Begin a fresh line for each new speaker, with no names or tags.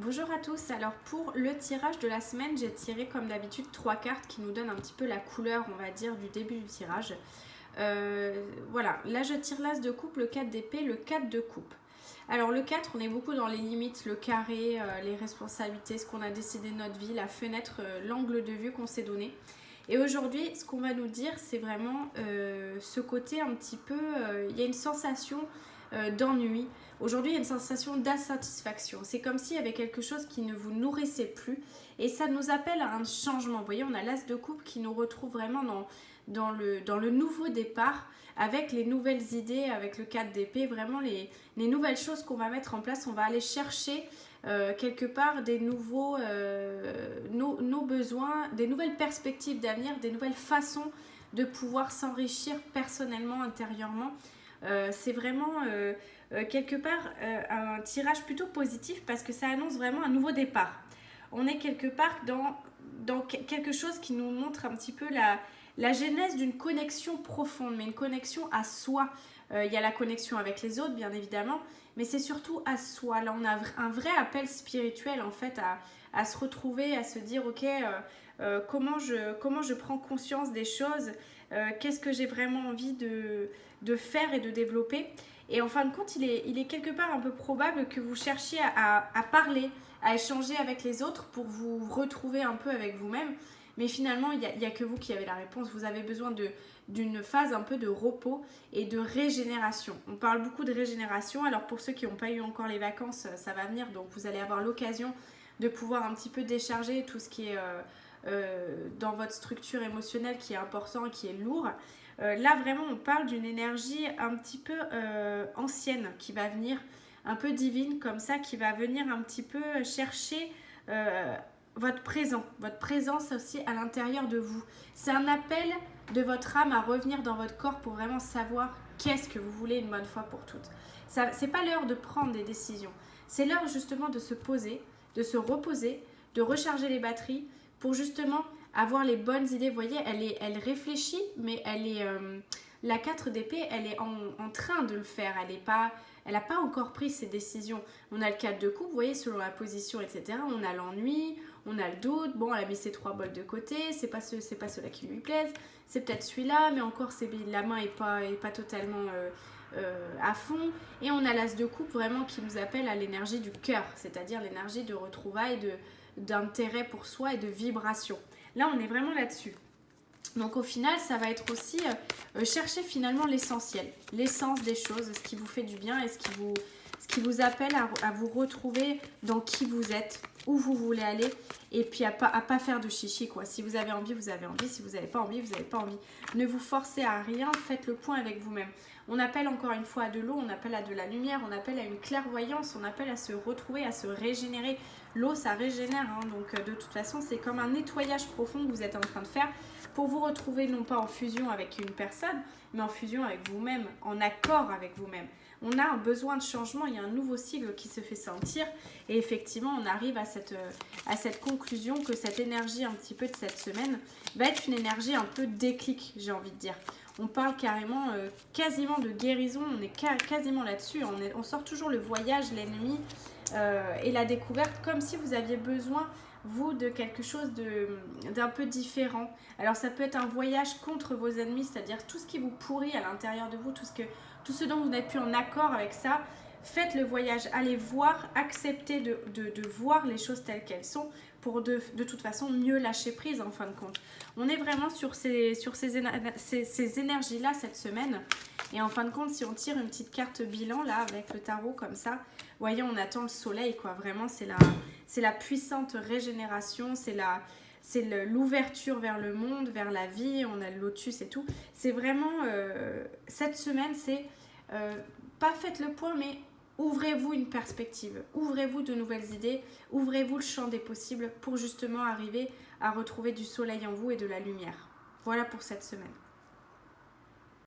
Bonjour à tous, alors pour le tirage de la semaine, j'ai tiré comme d'habitude 3 cartes qui nous donnent un petit peu la couleur, on va dire, du début du tirage. Voilà, là je tire l'as de coupe, le 4 d'épée, le 4 de coupe. Alors le 4, on est beaucoup dans les limites, le carré, les responsabilités, ce qu'on a décidé de notre vie, la fenêtre, l'angle de vue qu'on s'est donné. Et aujourd'hui, ce qu'on va nous dire, c'est vraiment ce côté un petit peu, il y a une sensation d'ennui. Aujourd'hui, il y a une sensation d'insatisfaction. C'est comme s'il y avait quelque chose qui ne vous nourrissait plus et ça nous appelle à un changement. Vous voyez, on a l'as de coupe qui nous retrouve vraiment dans le nouveau départ avec les nouvelles idées, avec le 4 d'épée, vraiment les nouvelles choses qu'on va mettre en place. On va aller chercher quelque part des nouveaux nos besoins, des nouvelles perspectives d'avenir, des nouvelles façons de pouvoir s'enrichir personnellement, intérieurement. C'est vraiment quelque part un tirage plutôt positif parce que ça annonce vraiment un nouveau départ. On est quelque part dans quelque chose qui nous montre un petit peu la genèse d'une connexion profonde, mais une connexion à soi. Il y a la connexion avec les autres, bien évidemment, mais c'est surtout à soi. Là, on a un vrai appel spirituel, en fait, à se retrouver, à se dire, ok, comment je prends conscience des choses, qu'est-ce que j'ai vraiment envie de faire et de développer. Et en fin de compte, il est quelque part un peu probable que vous cherchiez à parler, à échanger avec les autres pour vous retrouver un peu avec vous-même. Mais finalement, il n'y a que vous qui avez la réponse. Vous avez besoin d'une phase un peu de repos et de régénération. On parle beaucoup de régénération. Alors pour ceux qui n'ont pas eu encore les vacances, ça va venir. Donc vous allez avoir l'occasion de pouvoir un petit peu décharger tout ce qui est dans votre structure émotionnelle qui est important, qui est lourd. Là vraiment on parle d'une énergie un petit peu ancienne qui va venir, un peu divine comme ça, qui va venir un petit peu chercher votre présence aussi à l'intérieur de vous. C'est un appel de votre âme à revenir dans votre corps pour vraiment savoir qu'est-ce que vous voulez une bonne fois pour toutes. C'est pas l'heure de prendre des décisions, c'est l'heure justement de se poser, de se reposer, de recharger les batteries pour justement avoir les bonnes idées. Vous voyez, elle réfléchit, mais la 4 d'épée, elle est en train de le faire. Elle n'a pas encore pris ses décisions. On a le 4 de coupe, vous voyez, selon la position, etc. On a l'ennui, on a le doute. Bon, elle a mis ses 3 bols de côté. C'est pas ceux-là qui lui plaisent. C'est peut-être celui-là, mais encore, la main est pas totalement à fond. Et on a l'as de coupe vraiment qui nous appelle à l'énergie du cœur, c'est-à-dire l'énergie de retrouvailles, d'intérêt pour soi et de vibration. Là, on est vraiment là-dessus. Donc au final, ça va être aussi chercher finalement l'essentiel, l'essence des choses, ce qui vous fait du bien et ce qui vous appelle à vous retrouver dans qui vous êtes, où vous voulez aller, et puis à pas faire de chichi, quoi. Si vous avez envie, vous avez envie. Si vous n'avez pas envie, vous n'avez pas envie. Ne vous forcez à rien, faites le point avec vous-même. On appelle encore une fois à de l'eau, on appelle à de la lumière, on appelle à une clairvoyance, on appelle à se retrouver, à se régénérer. L'eau, ça régénère, hein, donc de toute façon, c'est comme un nettoyage profond que vous êtes en train de faire pour vous retrouver non pas en fusion avec une personne, mais en fusion avec vous-même, en accord avec vous-même. On a un besoin de changement, il y a un nouveau cycle qui se fait sentir et effectivement, on arrive à cette conclusion que cette énergie un petit peu de cette semaine va être une énergie un peu déclic, j'ai envie de dire. On parle carrément, quasiment de guérison, on est quasiment là-dessus, on sort toujours le voyage, l'ennemi et la découverte comme si vous aviez besoin vous de quelque chose d'un peu différent. Alors ça peut être un voyage contre vos ennemis, c'est-à-dire tout ce qui vous pourrit à l'intérieur de vous, tout ce dont vous n'êtes plus en accord avec ça. Faites le voyage, allez voir, acceptez de voir les choses telles qu'elles sont pour de toute façon mieux lâcher prise en fin de compte. On est vraiment sur ces énergies-là cette semaine. Et en fin de compte, si on tire une petite carte bilan là avec le tarot comme ça, voyez, on attend le soleil, quoi. Vraiment, c'est la puissante régénération, c'est l'ouverture vers le monde, vers la vie. On a le lotus et tout. C'est vraiment, cette semaine, c'est pas faites le point, mais ouvrez-vous une perspective, ouvrez-vous de nouvelles idées, ouvrez-vous le champ des possibles pour justement arriver à retrouver du soleil en vous et de la lumière. Voilà pour cette semaine.